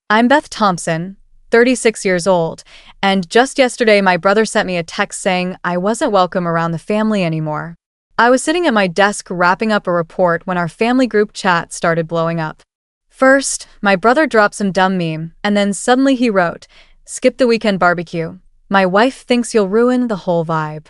I'm Beth Thompson, 36 years old, and just yesterday my brother sent me a text saying I wasn't welcome around the family anymore. I was sitting at my desk wrapping up a report when our family group chat started blowing up. First, my brother dropped some dumb meme, and then suddenly he wrote, "Skip the weekend barbecue. My wife thinks you'll ruin the whole vibe."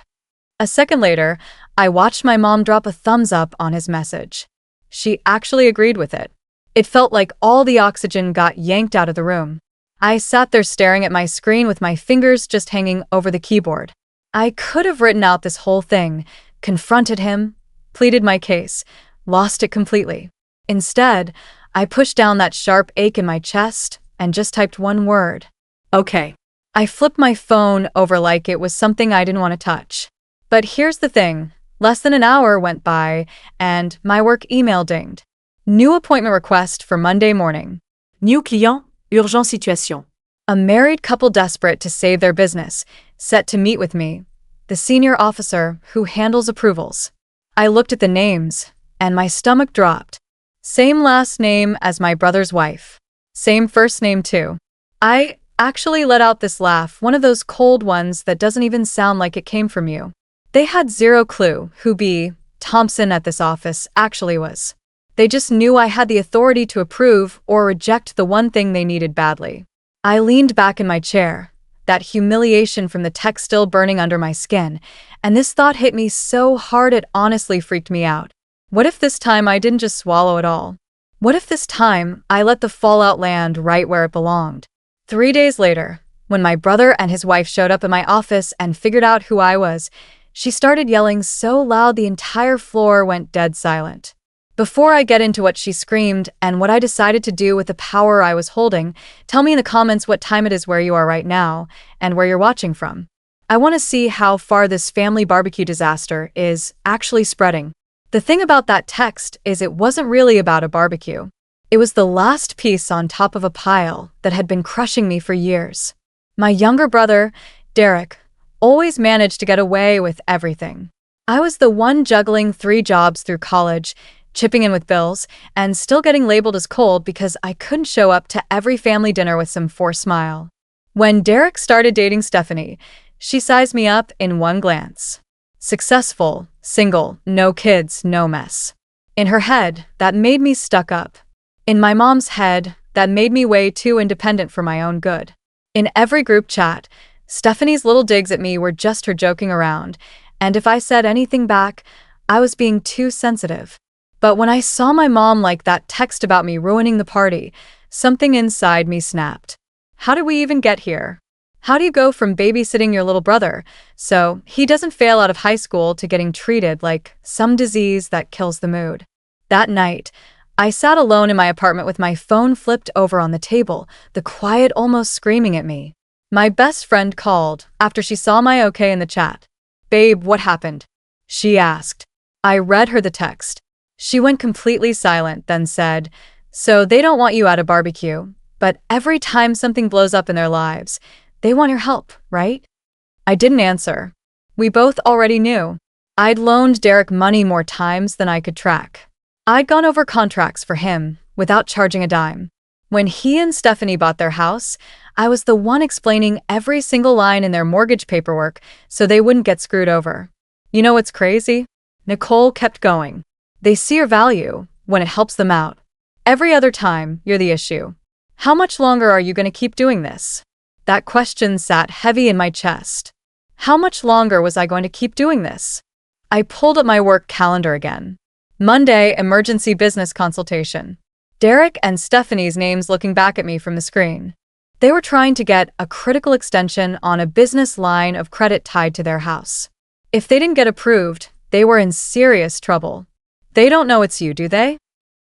A second later, I watched my mom drop a thumbs up on his message. She actually agreed with it. It felt like all the oxygen got yanked out of the room. I sat there staring at my screen with my fingers just hanging over the keyboard. I could have written out this whole thing, confronted him, pleaded my case, lost it completely. Instead, I pushed down that sharp ache in my chest and just typed one word. Okay. I flipped my phone over like it was something I didn't want to touch. But here's the thing. Less than an hour went by, and my work email dinged. New appointment request for Monday morning. New client, urgent situation. A married couple desperate to save their business, set to meet with me, the senior officer who handles approvals. I looked at the names, and my stomach dropped. Same last name as my brother's wife. Same first name too. I actually let out this laugh, one of those cold ones that doesn't even sound like it came from you. They had zero clue who B. Thompson at this office actually was. They just knew I had the authority to approve or reject the one thing they needed badly. I leaned back in my chair, that humiliation from the text still burning under my skin, and this thought hit me so hard it honestly freaked me out. What if this time I didn't just swallow it all? What if this time I let the fallout land right where it belonged? 3 days later, when my brother and his wife showed up at my office and figured out who I was, she started yelling so loud the entire floor went dead silent. Before I get into what she screamed and what I decided to do with the power I was holding, tell me in the comments what time it is where you are right now and where you're watching from. I want to see how far this family barbecue disaster is actually spreading. The thing about that text is it wasn't really about a barbecue. It was the last piece on top of a pile that had been crushing me for years. My younger brother, Derek, always managed to get away with everything. I was the one juggling 3 jobs through college, chipping in with bills, and still getting labeled as cold because I couldn't show up to every family dinner with some forced smile. When Derek started dating Stephanie, she sized me up in one glance. Successful, single, no kids, no mess. In her head, that made me stuck up. In my mom's head, that made me way too independent for my own good. In every group chat, Stephanie's little digs at me were just her joking around, and if I said anything back, I was being too sensitive. But when I saw my mom like that text about me ruining the party, something inside me snapped. How did we even get here? How do you go from babysitting your little brother so he doesn't fail out of high school to getting treated like some disease that kills the mood? That night, I sat alone in my apartment with my phone flipped over on the table, the quiet almost screaming at me. My best friend called after she saw my okay in the chat. "Babe, what happened?" she asked. I read her the text. She went completely silent, then said, "So they don't want you at a barbecue, but every time something blows up in their lives, they want your help, right?" I didn't answer. We both already knew. I'd loaned Derek money more times than I could track. I'd gone over contracts for him without charging a dime. When he and Stephanie bought their house, I was the one explaining every single line in their mortgage paperwork so they wouldn't get screwed over. You know what's crazy? Nicole kept going. They see your value when it helps them out. Every other time, you're the issue. How much longer are you going to keep doing this? That question sat heavy in my chest. How much longer was I going to keep doing this? I pulled up my work calendar again. Monday, emergency business consultation. Derek and Stephanie's names looking back at me from the screen. They were trying to get a critical extension on a business line of credit tied to their house. If they didn't get approved, they were in serious trouble. They don't know it's you, do they?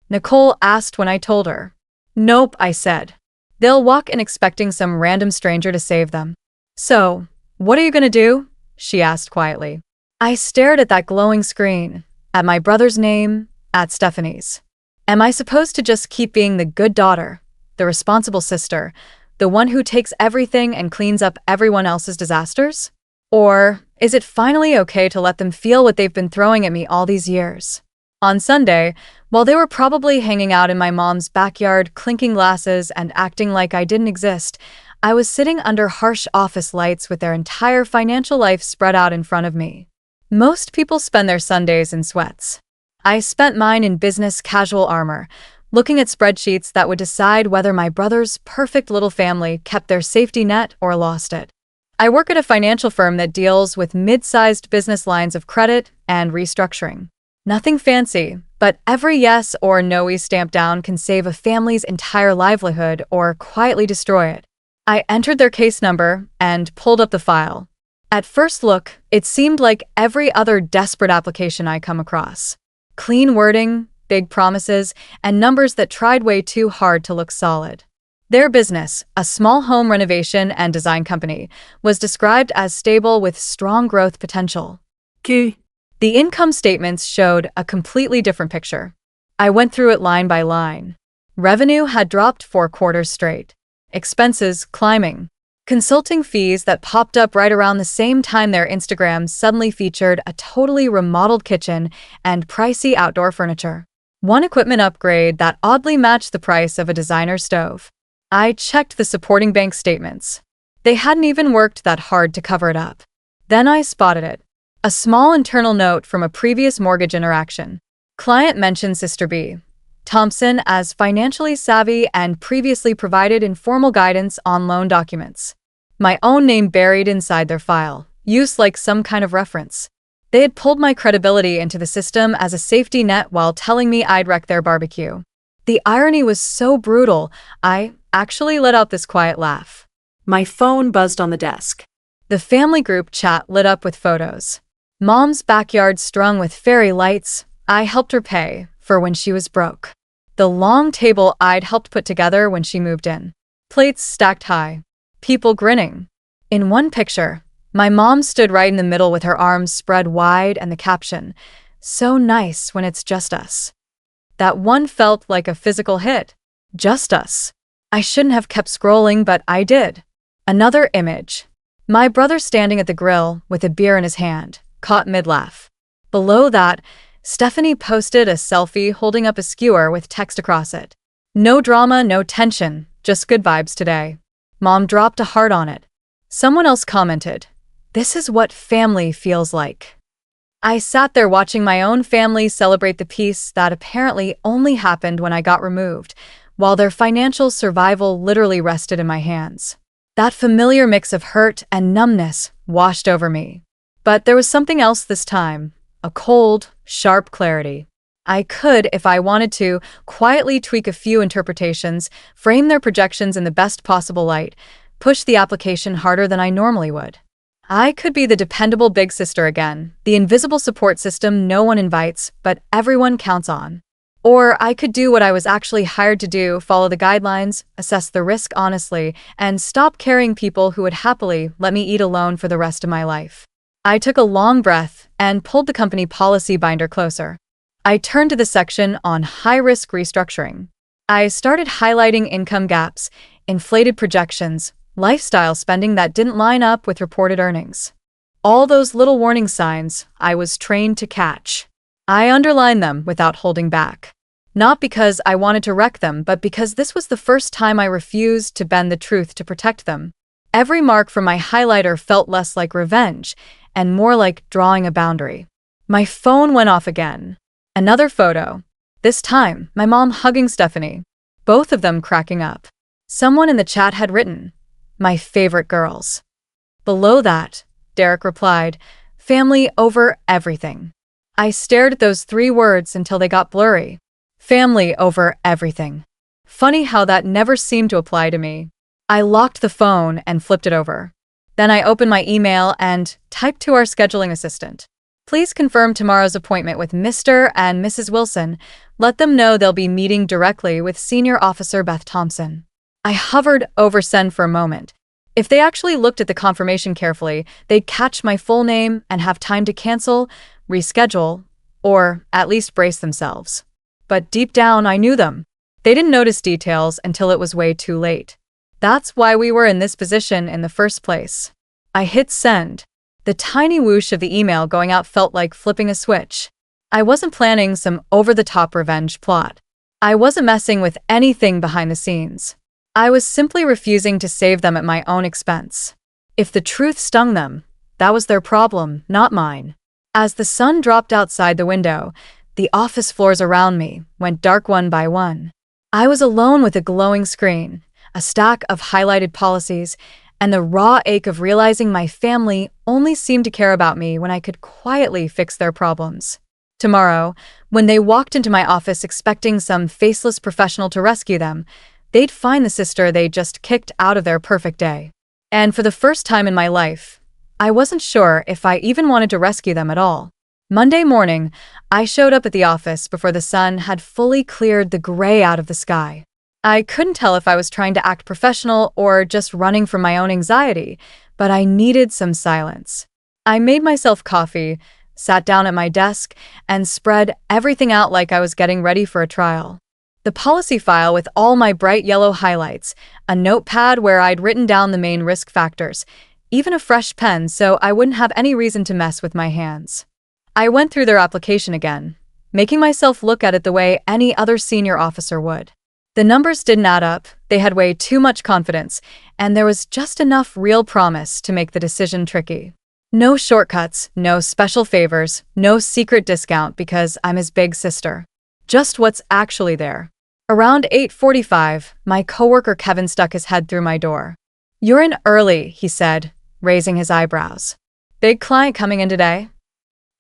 Nicole asked when I told her. Nope, I said. They'll walk in expecting some random stranger to save them. So, what are you going to do? She asked quietly. I stared at that glowing screen, at my brother's name, at Stephanie's. Am I supposed to just keep being the good daughter, the responsible sister, the one who takes everything and cleans up everyone else's disasters? Or is it finally okay to let them feel what they've been throwing at me all these years? On Sunday, While they were probably hanging out in my mom's backyard, clinking glasses and acting like I didn't exist, I was sitting under harsh office lights with their entire financial life spread out in front of me. Most people spend their Sundays in sweats. I spent mine in business casual armor, looking at spreadsheets that would decide whether my brother's perfect little family kept their safety net or lost it. I work at a financial firm that deals with mid-sized business lines of credit and restructuring. Nothing fancy, but every yes or no we stamp down can save a family's entire livelihood or quietly destroy it. I entered their case number and pulled up the file. At first look, it seemed like every other desperate application I come across. Clean wording, big promises, and numbers that tried way too hard to look solid. Their business, a small home renovation and design company, was described as stable with strong growth potential. Q. The income statements showed a completely different picture. I went through it line by line. Revenue had dropped 4 quarters straight. Expenses climbing. Consulting fees that popped up right around the same time their Instagram suddenly featured a totally remodeled kitchen and pricey outdoor furniture. One equipment upgrade that oddly matched the price of a designer stove. I checked the supporting bank statements. They hadn't even worked that hard to cover it up. Then I spotted it. A small internal note from a previous mortgage interaction. Client mentioned Sister B. Thompson as financially savvy and previously provided informal guidance on loan documents. My own name buried inside their file, used like some kind of reference. They had pulled my credibility into the system as a safety net while telling me I'd wreck their barbecue. The irony was so brutal, I actually let out this quiet laugh. My phone buzzed on the desk. The family group chat lit up with photos. Mom's backyard strung with fairy lights. I helped her pay for when she was broke. The long table I'd helped put together when she moved in. Plates stacked high. People grinning. In one picture, my mom stood right in the middle with her arms spread wide and the caption, "So nice when it's just us." That one felt like a physical hit. Just us. I shouldn't have kept scrolling, but I did. Another image. My brother standing at the grill with a beer in his hand, caught mid-laugh. Below that, Stephanie posted a selfie holding up a skewer with text across it. No drama, no tension, just good vibes today. Mom dropped a heart on it. Someone else commented, "This is what family feels like." I sat there watching my own family celebrate the peace that apparently only happened when I got removed, while their financial survival literally rested in my hands. That familiar mix of hurt and numbness washed over me. But there was something else this time, a cold, sharp clarity. I could, if I wanted to, quietly tweak a few interpretations, frame their projections in the best possible light, push the application harder than I normally would. I could be the dependable big sister again, the invisible support system no one invites, but everyone counts on. Or I could do what I was actually hired to do, follow the guidelines, assess the risk honestly, and stop carrying people who would happily let me eat alone for the rest of my life. I took a long breath and pulled the company policy binder closer. I turned to the section on high-risk restructuring. I started highlighting income gaps, inflated projections, lifestyle spending that didn't line up with reported earnings. All those little warning signs I was trained to catch. I underlined them without holding back. Not because I wanted to wreck them, but because this was the first time I refused to bend the truth to protect them. Every mark from my highlighter felt less like revenge and more like drawing a boundary. My phone went off again. Another photo. This time, my mom hugging Stephanie. Both of them cracking up. Someone in the chat had written, "My favorite girls." Below that, Derek replied, "Family over everything." I stared at those 3 words until they got blurry. Family over everything. Funny how that never seemed to apply to me. I locked the phone and flipped it over. Then I opened my email and typed to our scheduling assistant. "Please confirm tomorrow's appointment with Mr. and Mrs. Wilson. Let them know they'll be meeting directly with Senior Officer Beth Thompson." I hovered over send for a moment. If they actually looked at the confirmation carefully, they'd catch my full name and have time to cancel, reschedule, or at least brace themselves. But deep down, I knew them. They didn't notice details until it was way too late. That's why we were in this position in the first place. I hit send. The tiny whoosh of the email going out felt like flipping a switch. I wasn't planning some over-the-top revenge plot. I wasn't messing with anything behind the scenes. I was simply refusing to save them at my own expense. If the truth stung them, that was their problem, not mine. As the sun dropped outside the window, the office floors around me went dark one by one. I was alone with a glowing screen, a stack of highlighted policies, and the raw ache of realizing my family only seemed to care about me when I could quietly fix their problems. Tomorrow, when they walked into my office expecting some faceless professional to rescue them, they'd find the sister they just kicked out of their perfect day. And for the first time in my life, I wasn't sure if I even wanted to rescue them at all. Monday morning, I showed up at the office before the sun had fully cleared the gray out of the sky. I couldn't tell if I was trying to act professional or just running from my own anxiety, but I needed some silence. I made myself coffee, sat down at my desk, and spread everything out like I was getting ready for a trial. The policy file with all my bright yellow highlights, a notepad where I'd written down the main risk factors, even a fresh pen so I wouldn't have any reason to mess with my hands. I went through their application again, making myself look at it the way any other senior officer would. The numbers didn't add up, they had way too much confidence, and there was just enough real promise to make the decision tricky. No shortcuts, no special favors, no secret discount because I'm his big sister. Just what's actually there. Around 8:45, my coworker Kevin stuck his head through my door. "You're in early," he said, raising his eyebrows. "Big client coming in today?"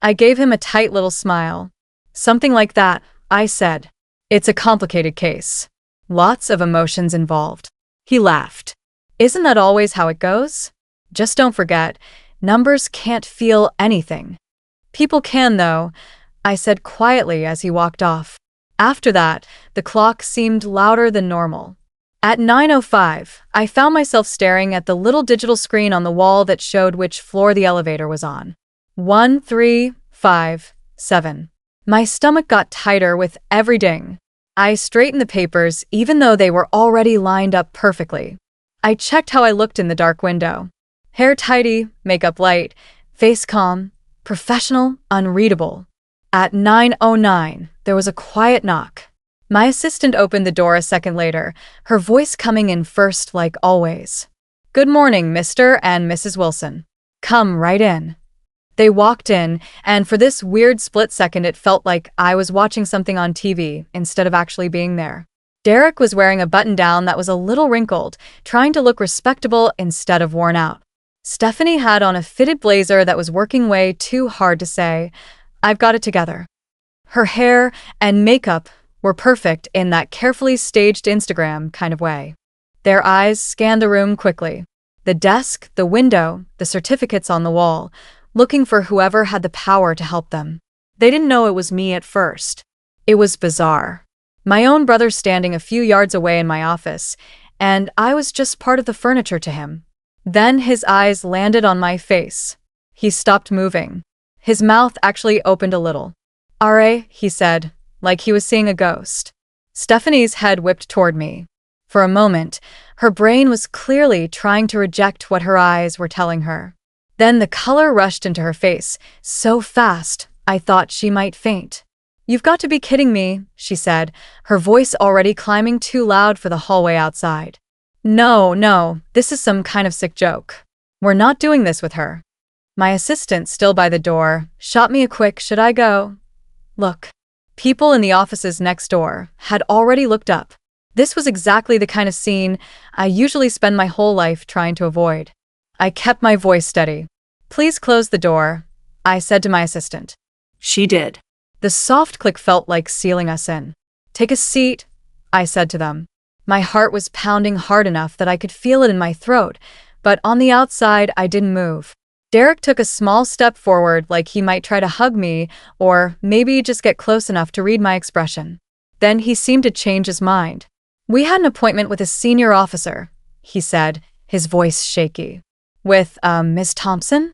I gave him a tight little smile. "Something like that," I said. "It's a complicated case. Lots of emotions involved." He laughed. "Isn't that always how it goes? Just don't forget, numbers can't feel anything." "People can, though," I said quietly as he walked off. After that, the clock seemed louder than normal. At 9:05, I found myself staring at the little digital screen on the wall that showed which floor the elevator was on. 1, 3, 5, 7. My stomach got tighter with every ding. I straightened the papers even though they were already lined up perfectly. I checked how I looked in the dark window. Hair tidy, makeup light, face calm, professional, unreadable. At 9:09, there was a quiet knock. My assistant opened the door a second later, her voice coming in first like always. "Good morning, Mr. and Mrs. Wilson. Come right in." They walked in, and for this weird split second it felt like I was watching something on TV instead of actually being there. Derek was wearing a button-down that was a little wrinkled, trying to look respectable instead of worn out. Stephanie had on a fitted blazer that was working way too hard to say, "I've got it together." Her hair and makeup were perfect in that carefully staged Instagram kind of way. Their eyes scanned the room quickly. The desk, the window, the certificates on the wall, looking for whoever had the power to help them. They didn't know it was me at first. It was bizarre. My own brother standing a few yards away in my office, and I was just part of the furniture to him. Then his eyes landed on my face. He stopped moving. His mouth actually opened a little. "Are," he said, like he was seeing a ghost. Stephanie's head whipped toward me. For a moment, her brain was clearly trying to reject what her eyes were telling her. Then the color rushed into her face, so fast I thought she might faint. "You've got to be kidding me," she said, her voice already climbing too loud for the hallway outside. No, this is some kind of sick joke. We're not doing this with her." My assistant, still by the door, shot me a quick "Should I go?" look. People in the offices next door had already looked up. This was exactly the kind of scene I usually spend my whole life trying to avoid. I kept my voice steady. "Please close the door," I said to my assistant. She did. The soft click felt like sealing us in. "Take a seat," I said to them. My heart was pounding hard enough that I could feel it in my throat, but on the outside I didn't move. Derek took a small step forward like he might try to hug me or maybe just get close enough to read my expression. Then he seemed to change his mind. "We had an appointment with a senior officer," he said, his voice shaky. "With, Miss Thompson?"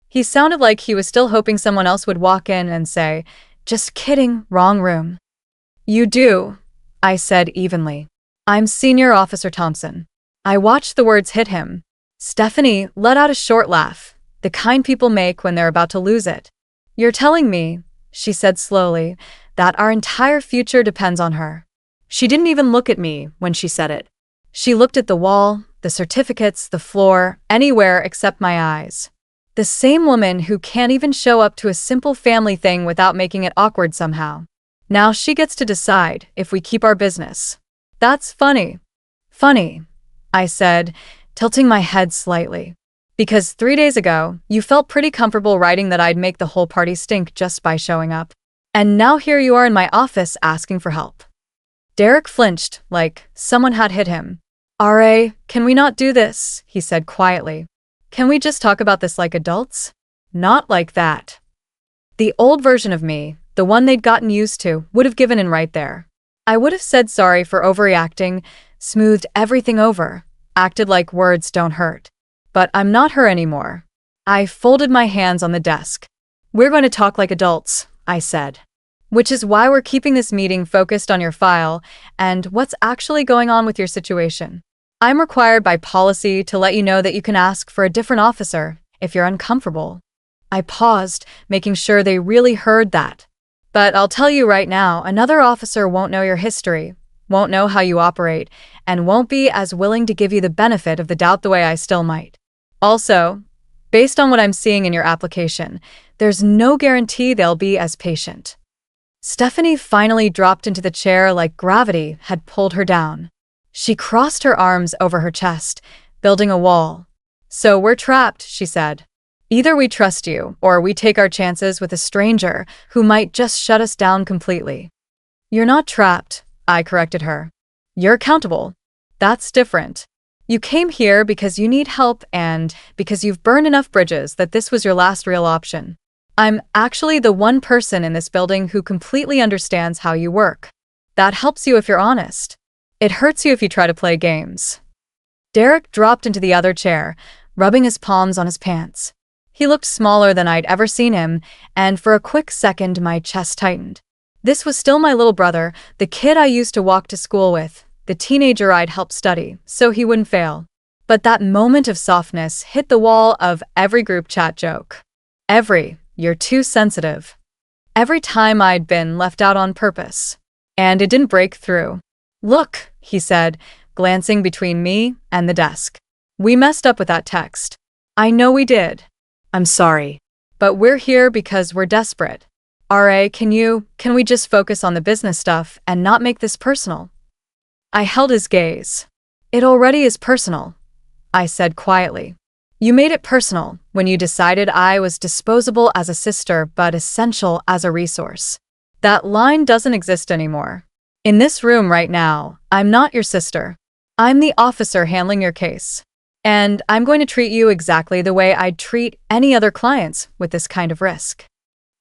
He sounded like he was still hoping someone else would walk in and say, "Just kidding, wrong room." "You do," I said evenly. "I'm Senior Officer Thompson." I watched the words hit him. Stephanie let out a short laugh, the kind people make when they're about to lose it. "You're telling me," she said slowly, that our entire future depends on her. She didn't even look at me when she said it. She looked at the wall, the certificates, the floor, anywhere except my eyes. The same woman who can't even show up to a simple family thing without making it awkward somehow. Now she gets to decide if we keep our business. That's funny. Funny, I said, tilting my head slightly. Because 3 days ago, you felt pretty comfortable writing that I'd make the whole party stink just by showing up. And now here you are in my office asking for help. Derek flinched, like someone had hit him. "RA, can we not do this?" he said quietly. "Can we just talk about this like adults?" Not like that. The old version of me, the one they'd gotten used to, would have given in right there. I would have said sorry for overreacting, smoothed everything over, acted like words don't hurt. But I'm not her anymore. I folded my hands on the desk. "We're going to talk like adults," I said. "Which is why we're keeping this meeting focused on your file and what's actually going on with your situation. I'm required by policy to let you know that you can ask for a different officer if you're uncomfortable." I paused, making sure they really heard that. "But I'll tell you right now, another officer won't know your history, won't know how you operate, and won't be as willing to give you the benefit of the doubt the way I still might. Also, based on what I'm seeing in your application, there's no guarantee they'll be as patient." Stephanie finally dropped into the chair like gravity had pulled her down. She crossed her arms over her chest, building a wall. "So we're trapped," she said. "Either we trust you, or we take our chances with a stranger who might just shut us down completely." "You're not trapped," I corrected her. "You're accountable. That's different. You came here because you need help and because you've burned enough bridges that this was your last real option. I'm actually the one person in this building who completely understands how you work. That helps you if you're honest. It hurts you if you try to play games." Derek dropped into the other chair, rubbing his palms on his pants. He looked smaller than I'd ever seen him, and for a quick second my chest tightened. This was still my little brother, the kid I used to walk to school with, the teenager I'd helped study, so he wouldn't fail. But that moment of softness hit the wall of every group chat joke. "You're too sensitive." Every time I'd been left out on purpose. And it didn't break through. "Look," he said, glancing between me and the desk. "We messed up with that text. I know we did. I'm sorry. But we're here because we're desperate. RA, can we just focus on the business stuff and not make this personal?" I held his gaze. "It already is personal," I said quietly. "You made it personal when you decided I was disposable as a sister but essential as a resource. That line doesn't exist anymore. In this room right now, I'm not your sister. I'm the officer handling your case. And I'm going to treat you exactly the way I'd treat any other clients with this kind of risk."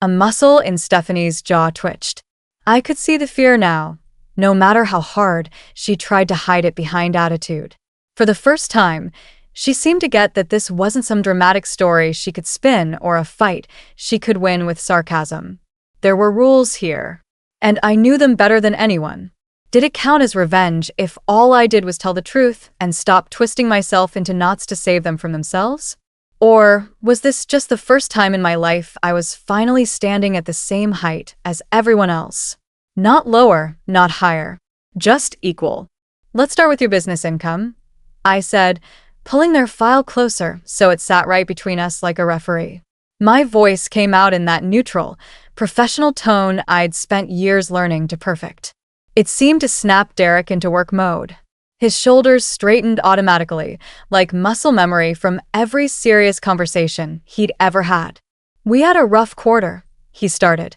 A muscle in Stephanie's jaw twitched. I could see the fear now, no matter how hard she tried to hide it behind attitude. For the first time, she seemed to get that this wasn't some dramatic story she could spin or a fight she could win with sarcasm. There were rules here, and I knew them better than anyone. Did it count as revenge if all I did was tell the truth and stop twisting myself into knots to save them from themselves? Or was this just the first time in my life I was finally standing at the same height as everyone else? Not lower, not higher, just equal. "Let's start with your business income," I said, pulling their file closer so it sat right between us like a referee. My voice came out in that neutral, professional tone I'd spent years learning to perfect. It seemed to snap Derek into work mode. His shoulders straightened automatically, like muscle memory from every serious conversation he'd ever had. "We had a rough quarter," he started,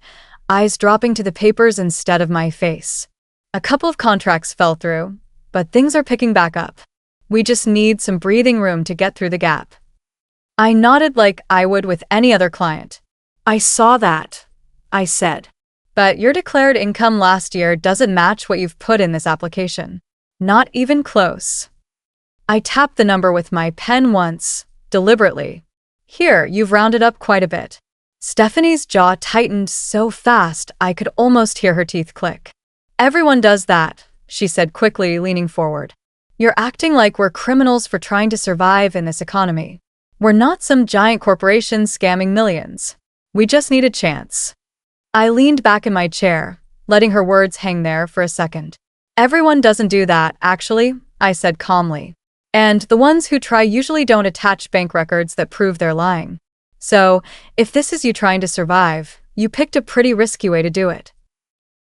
eyes dropping to the papers instead of my face. "A couple of contracts fell through, but things are picking back up. We just need some breathing room to get through the gap." I nodded like I would with any other client. "I saw that," I said. "But your declared income last year doesn't match what you've put in this application. Not even close." I tapped the number with my pen once, deliberately. "Here, you've rounded up quite a bit." Stephanie's jaw tightened so fast I could almost hear her teeth click. "Everyone does that," she said quickly, leaning forward. "You're acting like we're criminals for trying to survive in this economy. We're not some giant corporation scamming millions. We just need a chance." I leaned back in my chair, letting her words hang there for a second. Everyone doesn't do that, actually, I said calmly. And the ones who try usually don't attach bank records that prove they're lying. So, if this is you trying to survive, you picked a pretty risky way to do it.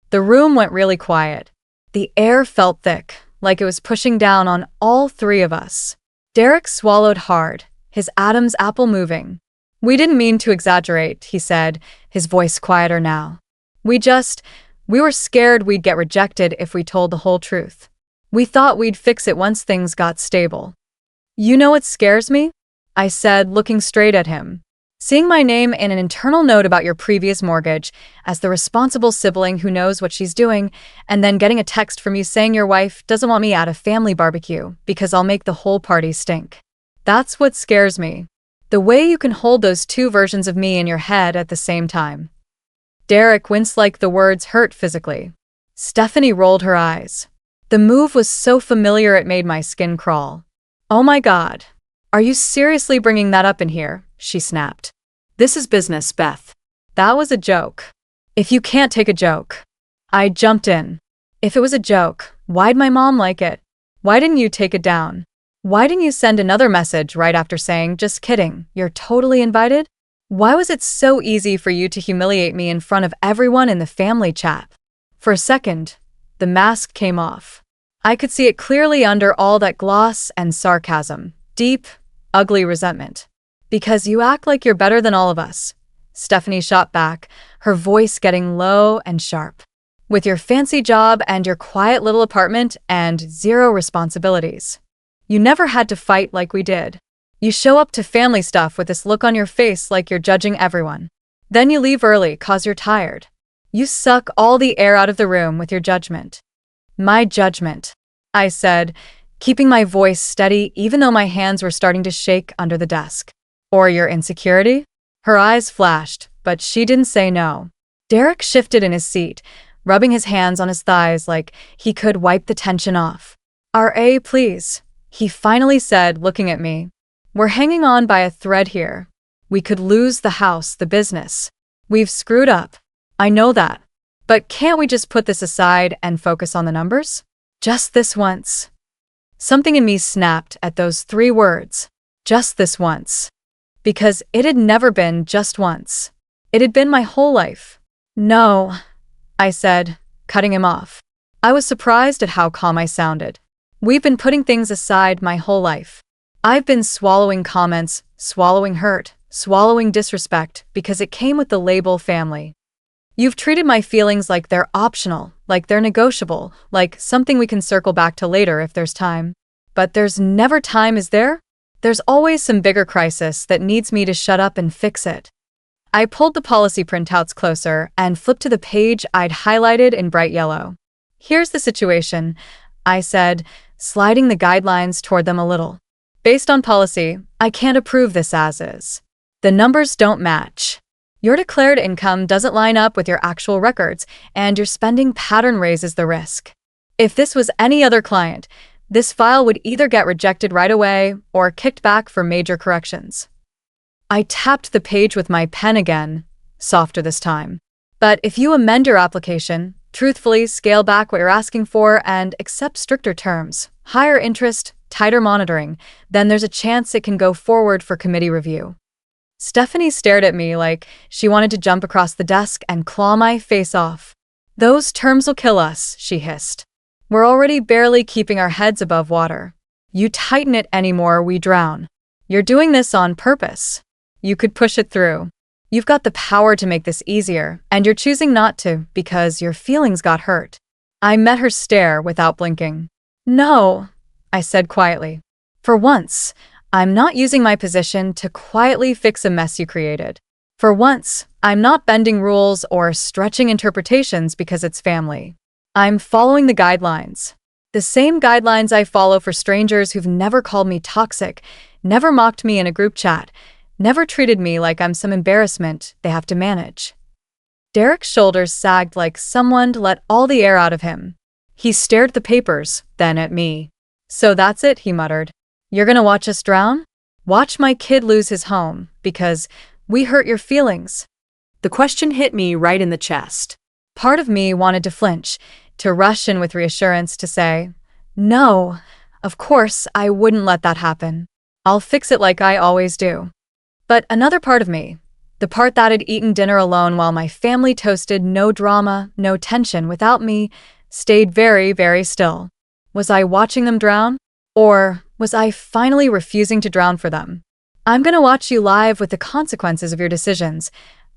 The room went really quiet. The air felt thick, like it was pushing down on all three of us. Derek swallowed hard, his Adam's apple moving. We didn't mean to exaggerate, he said, his voice quieter now. We were scared we'd get rejected if we told the whole truth. We thought we'd fix it once things got stable. You know what scares me? I said, looking straight at him. Seeing my name in an internal note about your previous mortgage as the responsible sibling who knows what she's doing, and then getting a text from you saying your wife doesn't want me at a family barbecue because I'll make the whole party stink. That's what scares me. The way you can hold those two versions of me in your head at the same time. Derek winced like the words hurt physically. Stephanie rolled her eyes. The move was so familiar it made my skin crawl. Oh my God. Are you seriously bringing that up in here? She snapped. This is business, Beth. That was a joke. If you can't take a joke. I jumped in. If it was a joke, why'd my mom like it? Why didn't you take it down? Why didn't you send another message right after saying, just kidding, you're totally invited? Why was it so easy for you to humiliate me in front of everyone in the family chat? For a second, the mask came off. I could see it clearly under all that gloss and sarcasm. Deep, ugly resentment. Because you act like you're better than all of us. Stephanie shot back, her voice getting low and sharp. With your fancy job and your quiet little apartment and zero responsibilities. You never had to fight like we did. You show up to family stuff with this look on your face like you're judging everyone. Then you leave early 'cause you're tired. You suck all the air out of the room with your judgment. My judgment, I said, keeping my voice steady even though my hands were starting to shake under the desk. Or your insecurity? Her eyes flashed, but she didn't say no. Derek shifted in his seat, rubbing his hands on his thighs like he could wipe the tension off. R.A., please, he finally said, looking at me. We're hanging on by a thread here. We could lose the house, the business. We've screwed up. I know that. But can't we just put this aside and focus on the numbers? Just this once. Something in me snapped at those three words. Just this once. Because it had never been just once. It had been my whole life. No, I said, cutting him off. I was surprised at how calm I sounded. We've been putting things aside my whole life. I've been swallowing comments, swallowing hurt, swallowing disrespect because it came with the label family. You've treated my feelings like they're optional, like they're negotiable, like something we can circle back to later if there's time. But there's never time, is there? There's always some bigger crisis that needs me to shut up and fix it. I pulled the policy printouts closer and flipped to the page I'd highlighted in bright yellow. Here's the situation, I said, sliding the guidelines toward them a little. Based on policy, I can't approve this as is. The numbers don't match. Your declared income doesn't line up with your actual records, and your spending pattern raises the risk. If this was any other client, this file would either get rejected right away or kicked back for major corrections. I tapped the page with my pen again, softer this time. But if you amend your application, truthfully scale back what you're asking for and accept stricter terms, higher interest, tighter monitoring, then there's a chance it can go forward for committee review. Stephanie stared at me like she wanted to jump across the desk and claw my face off. Those terms will kill us, she hissed. We're already barely keeping our heads above water. You tighten it anymore, we drown. You're doing this on purpose. You could push it through. You've got the power to make this easier, and you're choosing not to because your feelings got hurt. I met her stare without blinking. No, I said quietly. For once, I'm not using my position to quietly fix a mess you created. For once, I'm not bending rules or stretching interpretations because it's family. I'm following the guidelines. The same guidelines I follow for strangers who've never called me toxic, never mocked me in a group chat, never treated me like I'm some embarrassment they have to manage. Derek's shoulders sagged like someone let all the air out of him. He stared at the papers, then at me. So that's it, he muttered. You're gonna watch us drown? Watch my kid lose his home, because we hurt your feelings. The question hit me right in the chest. Part of me wanted to flinch, to rush in with reassurance to say, "No, of course I wouldn't let that happen. I'll fix it like I always do." But another part of me, the part that had eaten dinner alone while my family toasted no drama, no tension without me, stayed very, very still. Was I watching them drown? Or was I finally refusing to drown for them? "I'm gonna watch you live with the consequences of your decisions,"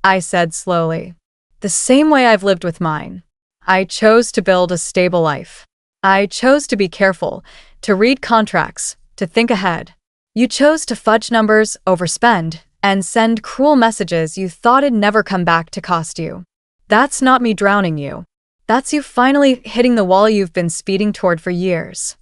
I said slowly. "The same way I've lived with mine. I chose to build a stable life. I chose to be careful, to read contracts, to think ahead. You chose to fudge numbers, overspend, and send cruel messages you thought it'd never come back to cost you. That's not me drowning you. That's you finally hitting the wall you've been speeding toward for years."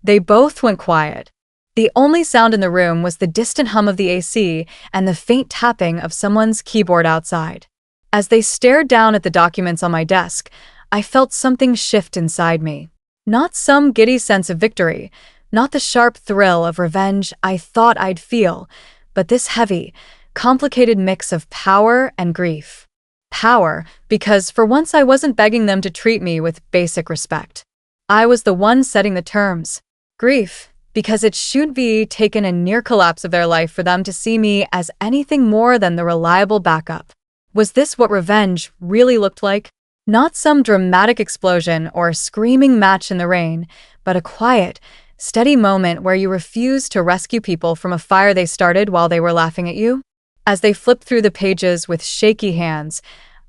They both went quiet. The only sound in the room was the distant hum of the AC and the faint tapping of someone's keyboard outside. As they stared down at the documents on my desk, I felt something shift inside me. Not some giddy sense of victory, not the sharp thrill of revenge I thought I'd feel, but this heavy, complicated mix of power and grief. Power, because for once I wasn't begging them to treat me with basic respect. I was the one setting the terms. Grief, because it should be taken a near collapse of their life for them to see me as anything more than the reliable backup. Was this what revenge really looked like? Not some dramatic explosion or screaming match in the rain, but a quiet, steady moment where you refuse to rescue people from a fire they started while they were laughing at you? As they flipped through the pages with shaky hands,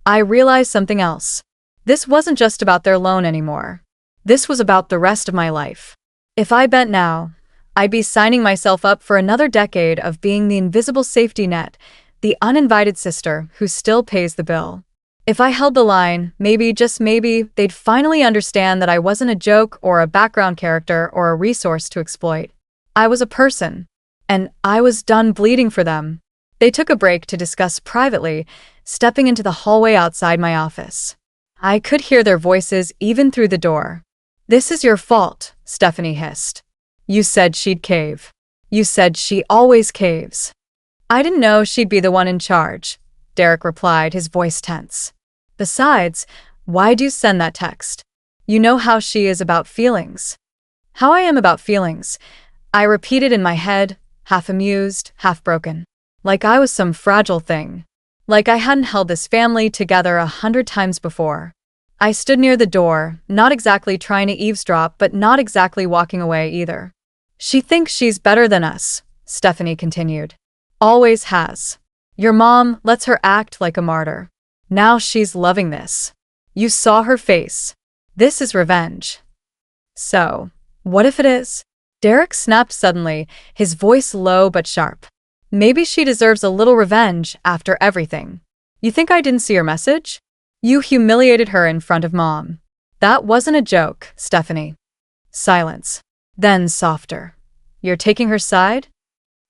I realized something else. This wasn't just about their loan anymore. This was about the rest of my life. If I bent now, I'd be signing myself up for another decade of being the invisible safety net, the uninvited sister who still pays the bill. If I held the line, maybe, just maybe, they'd finally understand that I wasn't a joke or a background character or a resource to exploit. I was a person, and I was done bleeding for them. They took a break to discuss privately, stepping into the hallway outside my office. I could hear their voices even through the door. "This is your fault," Stephanie hissed. "You said she'd cave. You said she always caves." "I didn't know she'd be the one in charge," Derek replied, his voice tense. "Besides, why'd you send that text? You know how she is about feelings." "How I am about feelings," I repeated in my head, half amused, half broken. Like I was some fragile thing. Like I hadn't held this family together 100 times before. I stood near the door, not exactly trying to eavesdrop, but not exactly walking away either. "She thinks she's better than us," Stephanie continued. "Always has. Your mom lets her act like a martyr. Now she's loving this. You saw her face. This is revenge." "So, what if it is?" Derek snapped suddenly, his voice low but sharp. "Maybe she deserves a little revenge after everything. You think I didn't see your message? You humiliated her in front of Mom. That wasn't a joke, Stephanie." Silence. Then softer. "You're taking her side?"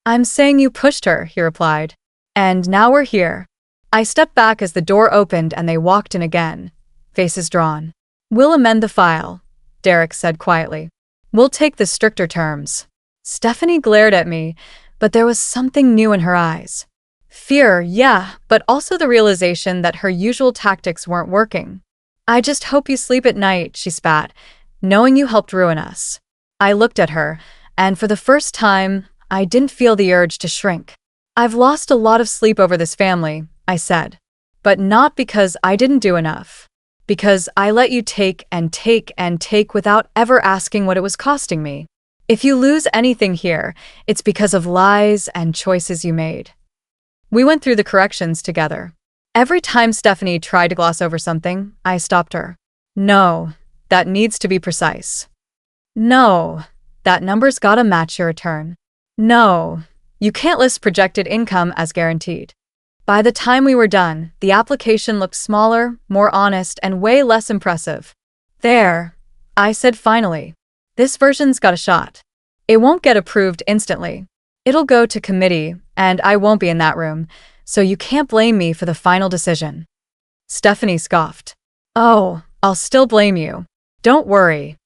"I'm saying you pushed her," he replied. "And now we're here." I stepped back as the door opened and they walked in again, faces drawn. "We'll amend the file," Derek said quietly. "We'll take the stricter terms." Stephanie glared at me, but there was something new in her eyes. Fear, yeah, but also the realization that her usual tactics weren't working. "I just hope you sleep at night," she spat, "knowing you helped ruin us." I looked at her, and for the first time, I didn't feel the urge to shrink. "I've lost a lot of sleep over this family," I said. "But not because I didn't do enough. Because I let you take and take and take without ever asking what it was costing me. If you lose anything here, it's because of lies and choices you made." We went through the corrections together. Every time Stephanie tried to gloss over something, I stopped her. "No, that needs to be precise. No, that number's gotta match your return. No, you can't list projected income as guaranteed." By the time we were done, the application looked smaller, more honest, and way less impressive. "There," I said finally. "This version's got a shot. It won't get approved instantly. It'll go to committee, and I won't be in that room, so you can't blame me for the final decision." Stephanie scoffed. "Oh, I'll still blame you. Don't worry."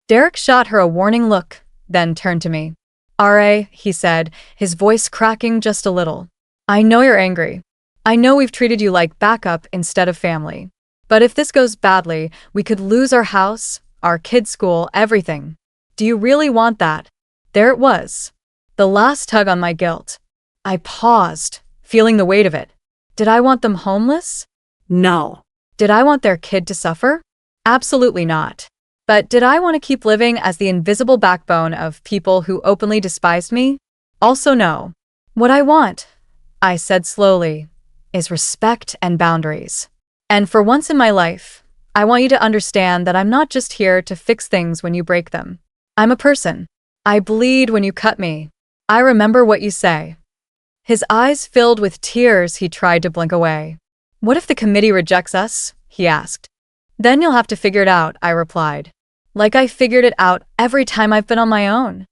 Derek shot her a warning look, then turned to me. "RA," he said, his voice cracking just a little. "I know you're angry. I know we've treated you like backup instead of family. But if this goes badly, we could lose our house, our kids' school, everything. Do you really want that?" There it was. The last tug on my guilt. I paused, feeling the weight of it. Did I want them homeless? No. Did I want their kid to suffer? Absolutely not. But did I want to keep living as the invisible backbone of people who openly despised me? Also no. What I want, I said slowly, is respect and boundaries. And for once in my life, I want you to understand that I'm not just here to fix things when you break them. I'm a person. I bleed when you cut me. I remember what you say. His eyes filled with tears. He tried to blink away. "What if the committee rejects us?" he asked. "Then you'll have to figure it out," I replied. Like I figured it out every time I've been on my own.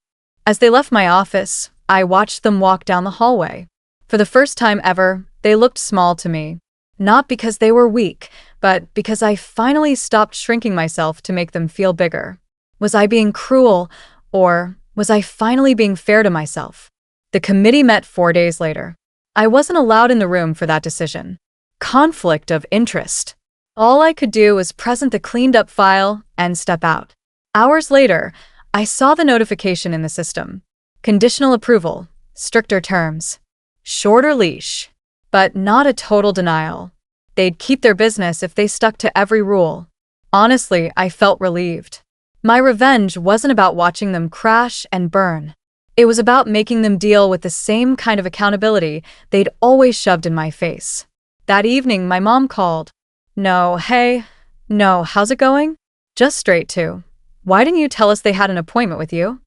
As they left my office, I watched them walk down the hallway. For the first time ever, they looked small to me. Not because they were weak, but because I finally stopped shrinking myself to make them feel bigger. Was I being cruel, or was I finally being fair to myself? The committee met 4 days later. I wasn't allowed in the room for that decision. Conflict of interest. All I could do was present the cleaned-up file and step out. Hours later, I saw the notification in the system. Conditional approval, stricter terms, shorter leash, but not a total denial. They'd keep their business if they stuck to every rule. Honestly, I felt relieved. My revenge wasn't about watching them crash and burn. It was about making them deal with the same kind of accountability they'd always shoved in my face. That evening, my mom called. "No, hey, no, how's it going?" Just straight to, "Why didn't you tell us they had an appointment with you?"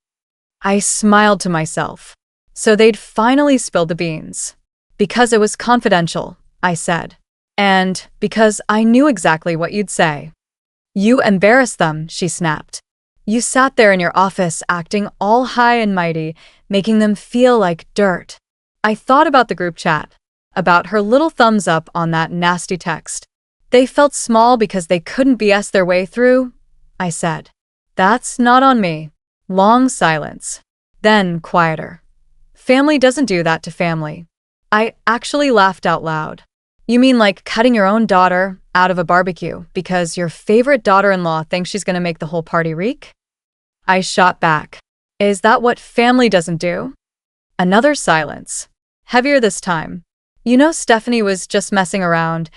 I smiled to myself. So they'd finally spilled the beans. "Because it was confidential," I said. "And because I knew exactly what you'd say." "You embarrassed them," she snapped. "You sat there in your office acting all high and mighty, making them feel like dirt." I thought about the group chat, about her little thumbs up on that nasty text. "They felt small because they couldn't BS their way through," I said. "That's not on me." Long silence. Then quieter. "Family doesn't do that to family." I actually laughed out loud. "You mean like cutting your own daughter out of a barbecue because your favorite daughter-in-law thinks she's going to make the whole party reek?" I shot back. "Is that what family doesn't do?" Another silence. Heavier this time. "You know Stephanie was just messing around,"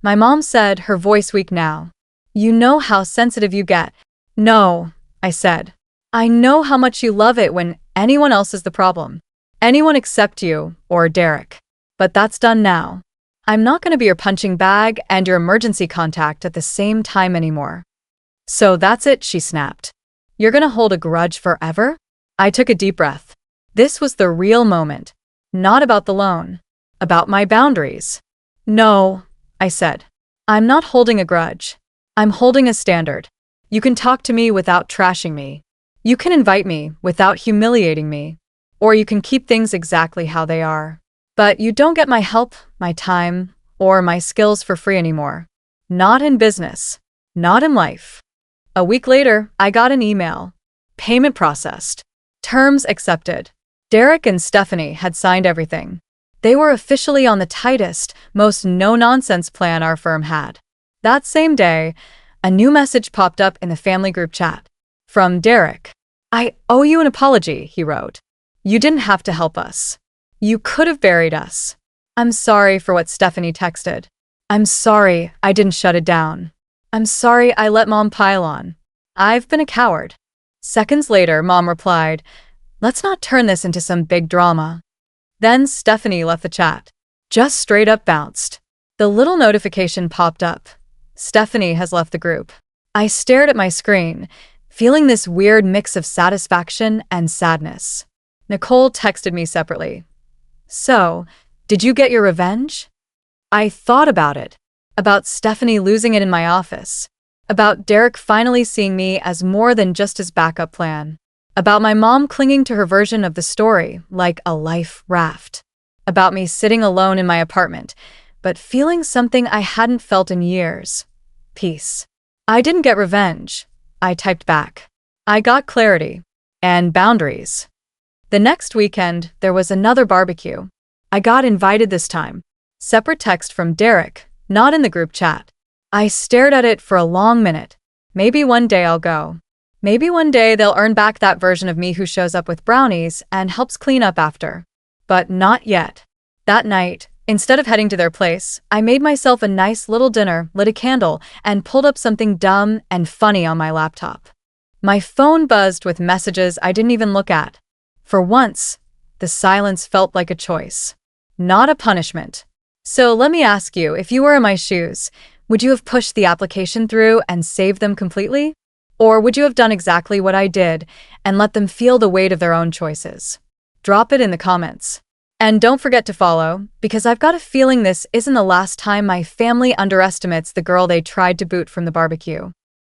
my mom said, her voice weak now. "You know how sensitive you get." "No," I said. "I know how much you love it when anyone else is the problem. Anyone except you or Derek. But that's done now. I'm not going to be your punching bag and your emergency contact at the same time anymore." "So that's it," she snapped. "You're going to hold a grudge forever?" I took a deep breath. This was the real moment. Not about the loan. About my boundaries. "No," I said. "I'm not holding a grudge. I'm holding a standard. You can talk to me without trashing me. You can invite me without humiliating me. Or you can keep things exactly how they are. But you don't get my help, my time, or my skills for free anymore. Not in business. Not in life." A week later, I got an email. Payment processed. Terms accepted. Derek and Stephanie had signed everything. They were officially on the tightest, most no-nonsense plan our firm had. That same day, a new message popped up in the family group chat. From Derek. "I owe you an apology," he wrote. "You didn't have to help us. You could have buried us. I'm sorry for what Stephanie texted. I'm sorry I didn't shut it down. I'm sorry I let Mom pile on. I've been a coward." Seconds later, Mom replied, "Let's not turn this into some big drama." Then Stephanie left the chat. Just straight up bounced. The little notification popped up. "Stephanie has left the group." I stared at my screen, feeling this weird mix of satisfaction and sadness. Nicole texted me separately. "So, did you get your revenge?" I thought about it. About Stephanie losing it in my office. About Derek finally seeing me as more than just his backup plan. About my mom clinging to her version of the story like a life raft. About me sitting alone in my apartment, but feeling something I hadn't felt in years. Peace. I didn't get revenge. I typed back. I got clarity. And boundaries. The next weekend, there was another barbecue. I got invited this time. Separate text from Derek, not in the group chat. I stared at it for a long minute. Maybe one day I'll go. Maybe one day they'll earn back that version of me who shows up with brownies and helps clean up after. But not yet. That night, instead of heading to their place, I made myself a nice little dinner, lit a candle, and pulled up something dumb and funny on my laptop. My phone buzzed with messages I didn't even look at. For once, the silence felt like a choice, not a punishment. So let me ask you, if you were in my shoes, would you have pushed the application through and saved them completely? Or would you have done exactly what I did and let them feel the weight of their own choices? Drop it in the comments. And don't forget to follow, because I've got a feeling this isn't the last time my family underestimates the girl they tried to boot from the barbecue.